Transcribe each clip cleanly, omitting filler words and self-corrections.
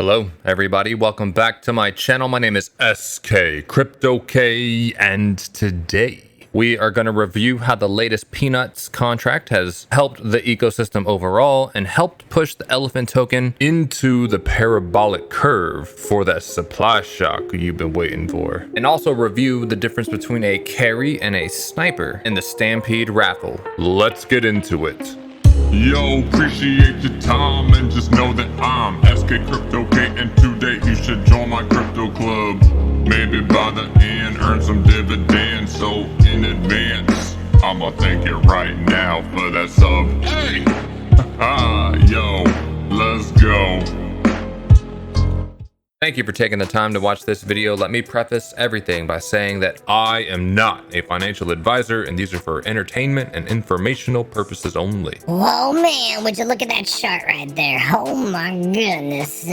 Hello everybody, welcome back to my channel. My name is SK Crypto K, and today we are going to review how the latest Peanuts contract has helped the ecosystem overall and helped push the Elephant token into the parabolic curve for that supply shock you've been waiting for. And also review the difference between a carry and a sniper in the Stampede Raffle. Let's get into it. Yo, appreciate your time and just know that I'm SK Crypto K, and today you should join my crypto club. Maybe by the end earn some dividends, so in advance I'ma thank you right now for that sub. Hey, yo, let's go. Thank you for taking the time to watch this video. Let me preface everything by saying that I am not a financial advisor, and these are for entertainment and informational purposes only. Whoa, man, would you look at that chart right there? Oh my goodness.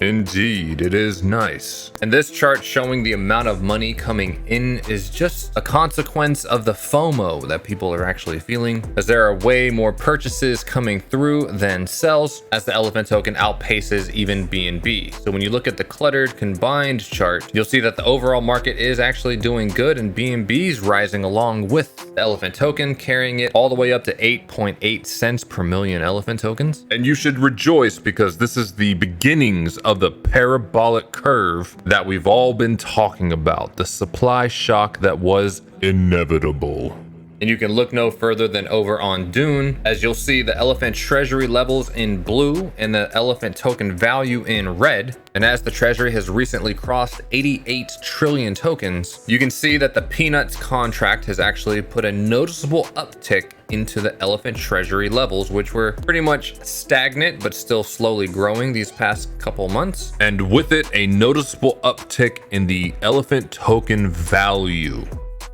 Indeed, it is nice. And this chart showing the amount of money coming in is just a consequence of the FOMO that people are actually feeling, as there are way more purchases coming through than sells, as the Elephant token outpaces even BNB. So when you look at the cluttered combined chart, you'll see that the overall market is actually doing good, and BNB's rising along with the Elephant token, carrying it all the way up to 8.8 cents per million Elephant tokens. And you should rejoice, because this is the beginnings of the parabolic curve that we've all been talking about, the supply shock that was inevitable. And you can look no further than over on Dune, as you'll see the Elephant Treasury levels in blue and the Elephant token value in red. And as the Treasury has recently crossed 88 trillion tokens, you can see that the Peanuts contract has actually put a noticeable uptick into the Elephant Treasury levels, which were pretty much stagnant but still slowly growing these past couple months. And with it, a noticeable uptick in the Elephant token value.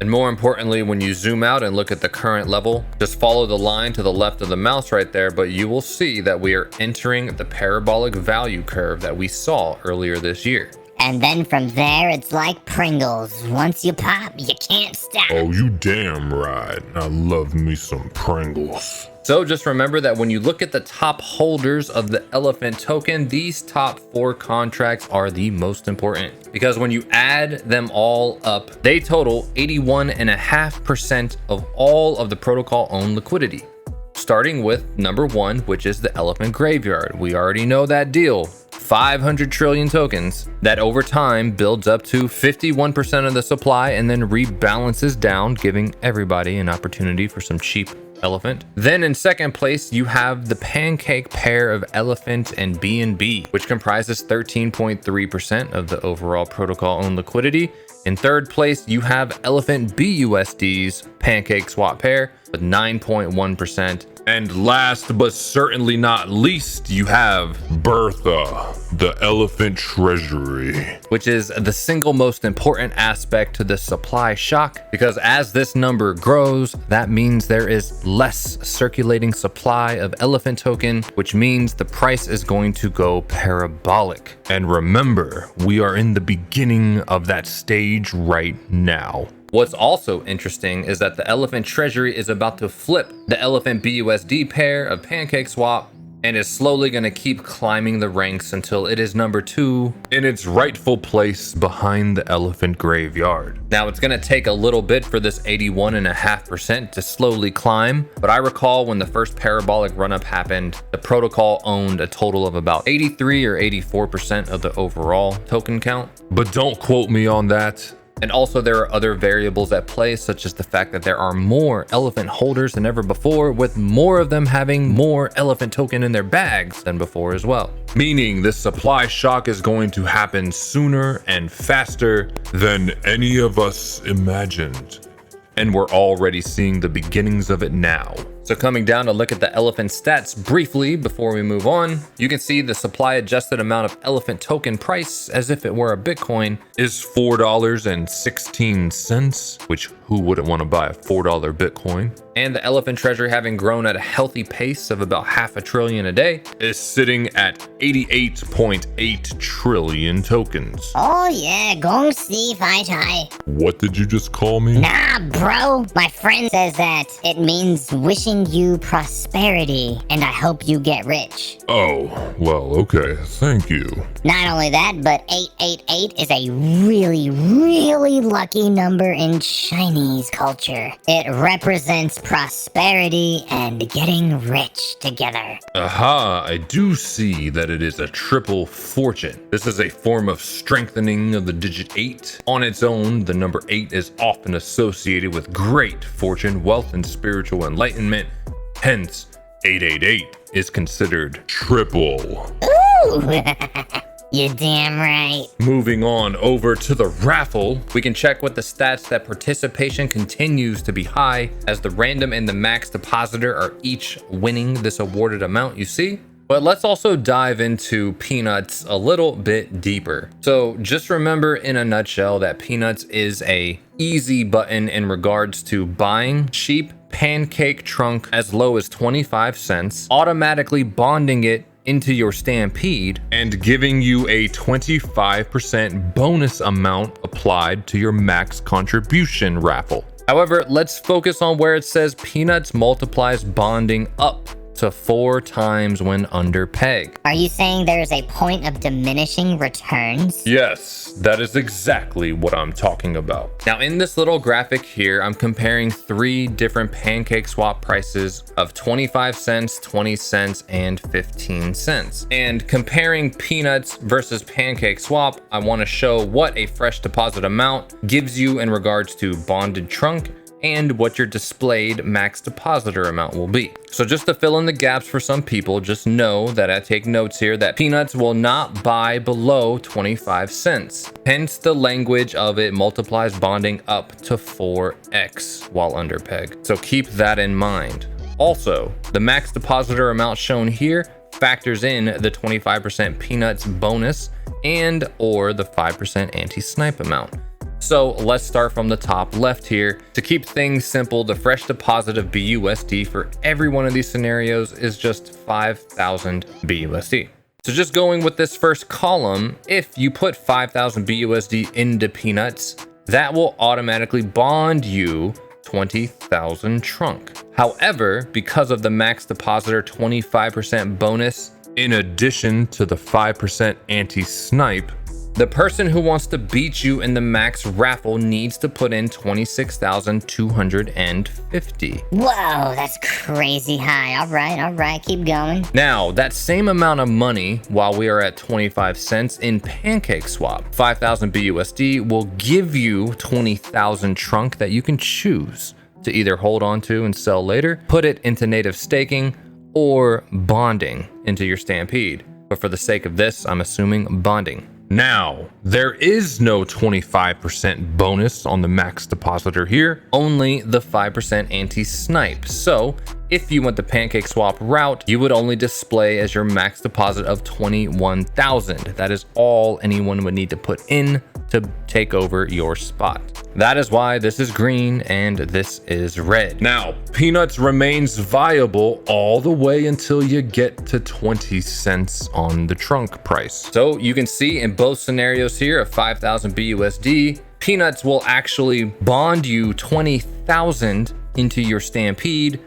And more importantly, when you zoom out and look at the current level, just follow the line to the left of the mouse right there, but you will see that we are entering the parabolic value curve that we saw earlier this year. And then from there, it's like Pringles. Once you pop, you can't stop. Oh, you damn right. I love me some Pringles. So just remember that when you look at the top holders of the Elephant token, these top 4 contracts are the most important, because when you add them all up, they total 81.5% of all of the protocol owned liquidity. Starting with number 1, which is the Elephant Graveyard. We already know that deal. 500 trillion tokens that over time builds up to 51% of the supply and then rebalances down, giving everybody an opportunity for some cheap Elephant. Then in second place, you have the pancake pair of Elephant and BNB, which comprises 13.3% of the overall protocol owned liquidity. In third place, you have Elephant BUSD's Pancake Swap pair with 9.1%. And last but certainly not least, you have Bertha, the Elephant Treasury, which is the single most important aspect to the supply shock, because as this number grows, that means there is less circulating supply of Elephant token, which means the price is going to go parabolic. And remember, we are in the beginning of that stage right now. What's also interesting is that the Elephant Treasury is about to flip the Elephant BUSD pair of Pancake Swap and is slowly going to keep climbing the ranks until it is number 2 in its rightful place behind the Elephant Graveyard. Now, it's going to take a little bit for this 81.5% to slowly climb, but I recall when the first parabolic run-up happened, the protocol owned a total of about 83 or 84% of the overall token count. But don't quote me on that. And also there are other variables at play, such as the fact that there are more Elephant holders than ever before, with more of them having more Elephant token in their bags than before as well. Meaning this supply shock is going to happen sooner and faster than any of us imagined. And we're already seeing the beginnings of it now. So coming down to look at the Elephant stats briefly before we move on, you can see the supply adjusted amount of Elephant token price, as if it were a Bitcoin, is $4.16, which who wouldn't want to buy a $4 Bitcoin? And the Elephant Treasury, having grown at a healthy pace of about $500 billion a day, is sitting at 88.8 trillion tokens. Oh yeah, gong si fi chai. What did you just call me? Nah, bro. My friend says that it means wishing bring you prosperity, and I hope you get rich. Oh, well, okay, thank you. Not only that, but 888 is a really, really lucky number in Chinese culture. It represents prosperity and getting rich together. Aha, I do see that it is a triple fortune. This is a form of strengthening of the digit 8. On its own, the number 8 is often associated with great fortune, wealth, and spiritual enlightenment. Hence, 888 is considered triple. Ooh! You're damn right. Moving on over to the raffle, we can check with the stats that participation continues to be high as the random and the max depositor are each winning this awarded amount you see. But let's also dive into Peanuts a little bit deeper. So just remember in a nutshell that Peanuts is a easy button in regards to buying cheap Pancake Trunk as low as 25 cents, automatically bonding it into your Stampede, and giving you a 25% bonus amount applied to your max contribution raffle. However, let's focus on where it says Peanuts multiplies bonding up to 4 times when under peg. Are you saying there's a point of diminishing returns? Yes, that is exactly what I'm talking about. Now in this little graphic here, I'm comparing 3 different Pancake Swap prices of 25 cents, 20 cents, and 15 cents. And comparing Peanuts versus Pancake Swap, I want to show what a fresh deposit amount gives you in regards to bonded trunk and what your displayed max depositor amount will be. So just to fill in the gaps for some people, just know that I take notes here that Peanuts will not buy below 25 cents. Hence the language of it multiplies bonding up to 4x while under peg. So keep that in mind. Also, the max depositor amount shown here factors in the 25% Peanuts bonus and or the 5% anti-snipe amount. So let's start from the top left here. To keep things simple, the fresh deposit of BUSD for every one of these scenarios is just 5,000 BUSD. So just going with this first column, if you put 5,000 BUSD into Peanuts, that will automatically bond you 20,000 trunk. However, because of the max depositor 25% bonus, in addition to the 5% anti-snipe, the person who wants to beat you in the max raffle needs to put in 26,250. Whoa, that's crazy high. All right, keep going. Now, that same amount of money, while we are at 25 cents in Pancake Swap, 5,000 BUSD will give you 20,000 trunk that you can choose to either hold on to and sell later, put it into native staking, or bonding into your Stampede. But for the sake of this, I'm assuming bonding. Now, there is no 25% bonus on the max depositor here, only the 5% anti-snipe. So if you went the Pancake Swap route, you would only display as your max deposit of 21,000. That is all anyone would need to put in to take over your spot. That is why this is green and this is red. Now, Peanuts remains viable all the way until you get to 20 cents on the trunk price. So you can see in both scenarios here of 5,000 BUSD, Peanuts will actually bond you 20,000 into your Stampede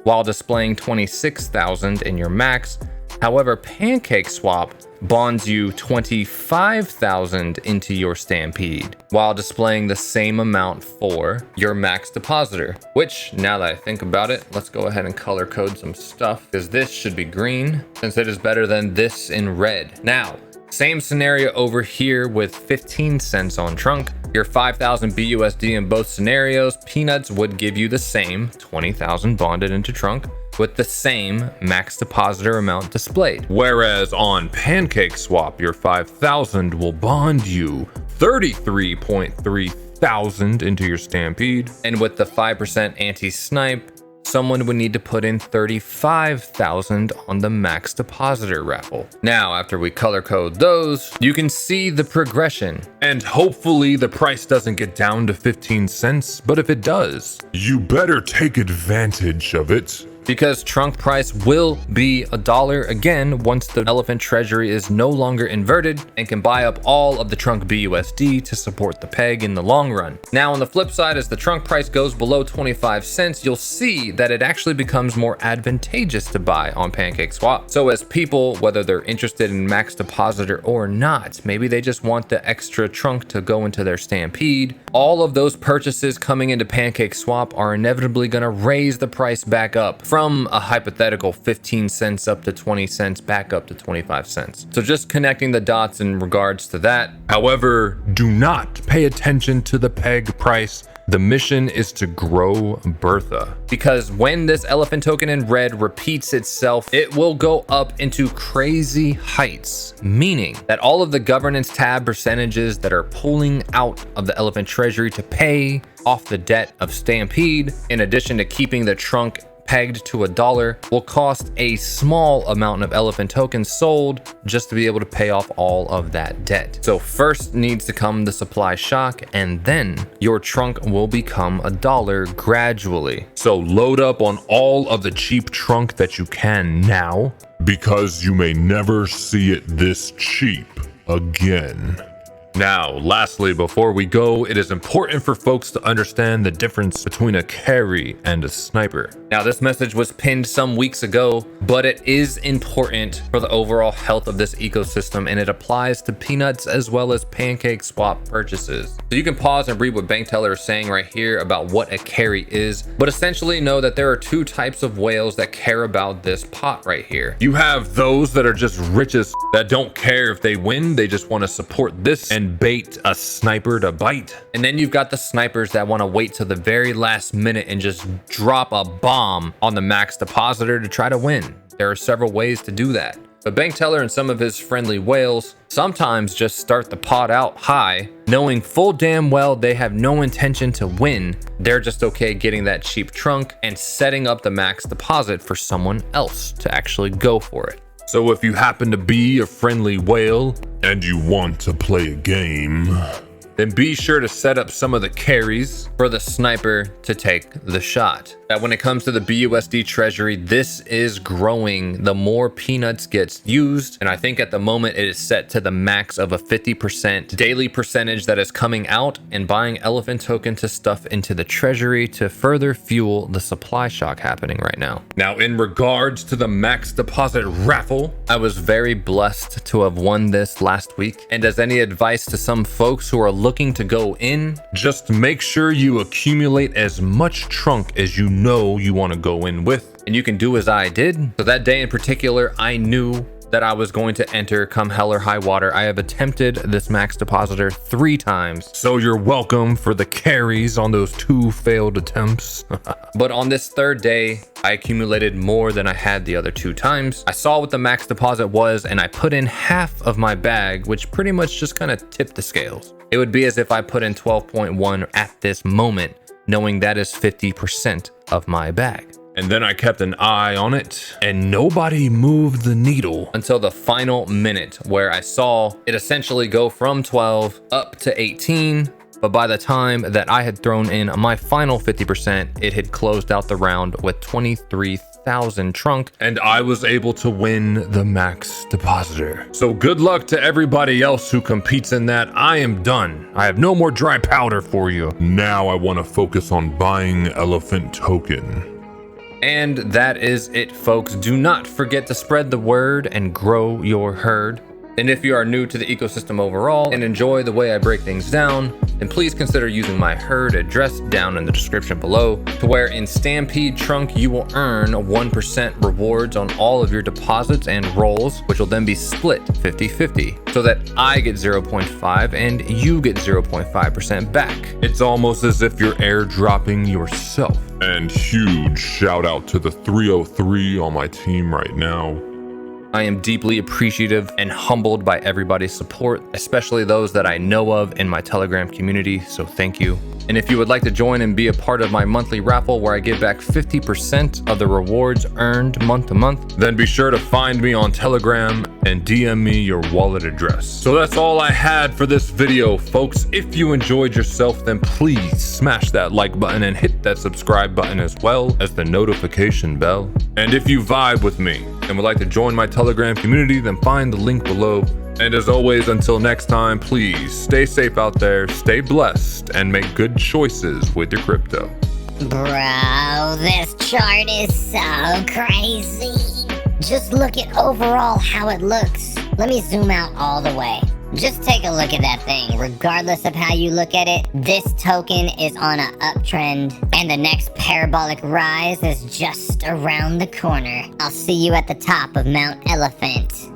while displaying 26,000 in your max. However, Pancake Swap bonds you 25,000 into your Stampede while displaying the same amount for your max depositor, which now that I think about it, let's go ahead and color code some stuff because this should be green since it is better than this in red. Now, same scenario over here with 15 cents on trunk. Your 5,000 BUSD in both scenarios, Peanuts would give you the same 20,000 bonded into trunk with the same max depositor amount displayed. Whereas on Pancake Swap, your 5,000 will bond you 33.3 thousand into your Stampede. And with the 5% anti-snipe, someone would need to put in 35,000 on the max depositor raffle. Now, after we color code those, you can see the progression. And hopefully the price doesn't get down to 15 cents, but if it does, You better take advantage of it. because Trunk price will be $1 again once the Elephant Treasury is no longer inverted and can buy up all of the Trunk BUSD to support the peg in the long run. Now on the flip side, as the Trunk price goes below 25 cents, you'll see that it actually becomes more advantageous to buy on Pancake Swap. So as people, whether they're interested in Max Depositor or not, maybe they just want the extra Trunk to go into their Stampede, all of those purchases coming into Pancake Swap are inevitably going to raise the price back up from a hypothetical 15 cents up to 20 cents back up to 25 cents. So just connecting the dots in regards to that. However, do not pay attention to the peg price. The mission is to grow Bertha. Because when this elephant token in red repeats itself, it will go up into crazy heights, meaning that all of the governance tab percentages that are pulling out of the Elephant Treasury to pay off the debt of Stampede, in addition to keeping the Trunk pegged to $1, will cost a small amount of elephant tokens sold just to be able to pay off all of that debt. So first needs to come the supply shock, and then your Trunk will become $1 gradually. So load up on all of the cheap Trunk that you can now, because you may never see it this cheap again. Now, lastly, before we go, it is important for folks to understand the difference between a carry and a sniper. Now, this message was pinned some weeks ago, but it is important for the overall health of this ecosystem, and it applies to peanuts as well as Pancake Swap purchases. So you can pause and read what Bank Teller is saying right here about what a carry is, but essentially know that there are two types of whales that care about this pot right here. You have those that are just rich as that don't care if they win, they just want to support this and bait a sniper to bite. And then you've got the snipers that want to wait till the very last minute and just drop a bomb on the Max Depositor to try to win. There are several ways to do that. But Bank Teller and some of his friendly whales sometimes just start the pot out high, knowing full damn well they have no intention to win. They're just okay getting that cheap Trunk and setting up the Max Deposit for someone else to actually go for it. So if you happen to be a friendly whale and you want to play a game, then be sure to set up some of the carries for the sniper to take the shot. That when it comes to the BUSD treasury, this is growing the more peanuts gets used, and I think at the moment it is set to the max of a 50% daily percentage that is coming out and buying elephant token to stuff into the treasury to further fuel the supply shock happening right now. Now, in regards to the Max Deposit raffle, I was very blessed to have won this last week, and as any advice to some folks who are looking to go in, just make sure you accumulate as much Trunk as you know you want to go in with. And you can do as I did. So that day in particular, I knew that I was going to enter come hell or high water. I have attempted this Max Depositor 3 times. So you're welcome for the carries on those 2 failed attempts. But on this 3rd day, I accumulated more than I had the other 2 times. I saw what the max deposit was, and I put in half of my bag, which pretty much just kind of tipped the scales. It would be as if I put in 12.1 at this moment, knowing that is 50% of my bag. And then I kept an eye on it, and nobody moved the needle until the final minute, where I saw it essentially go from 12 up to 18. But by the time that I had thrown in my final 50%, it had closed out the round with 23,000 Trunk, and I was able to win the Max Depositor. So good luck to everybody else who competes in that. I am done. I have no more dry powder for you. Now I want to focus on buying elephant token. And that is it, folks. Do not forget to spread the word and grow your herd. And if you are new to the ecosystem overall and enjoy the way I break things down, then please consider using my herd address down in the description below, to where in Stampede Trunk you will earn 1% rewards on all of your deposits and rolls, which will then be split 50-50, so that I get 0.5 and you get 0.5% back. It's almost as if you're airdropping yourself. And huge shout out to the 303 on my team right now. I am deeply appreciative and humbled by everybody's support, especially those that I know of in my Telegram community, so thank you. And if you would like to join and be a part of my monthly raffle where I give back 50% of the rewards earned month to month, then be sure to find me on Telegram and DM me your wallet address. So that's all I had for this video, folks. If you enjoyed yourself, then please smash that like button and hit that subscribe button as well as the notification bell. And if you vibe with me and would like to join my Telegram community, then find the link below. And as always, until next time, please stay safe out there, stay blessed, and make good choices with your crypto. Bro, this chart is so crazy. Just look at overall how it looks. Let me zoom out all the way. Just take a look at that thing. Regardless of how you look at it, this token is on an uptrend, and the next parabolic rise is just around the corner. I'll see you at the top of Mount Elephant.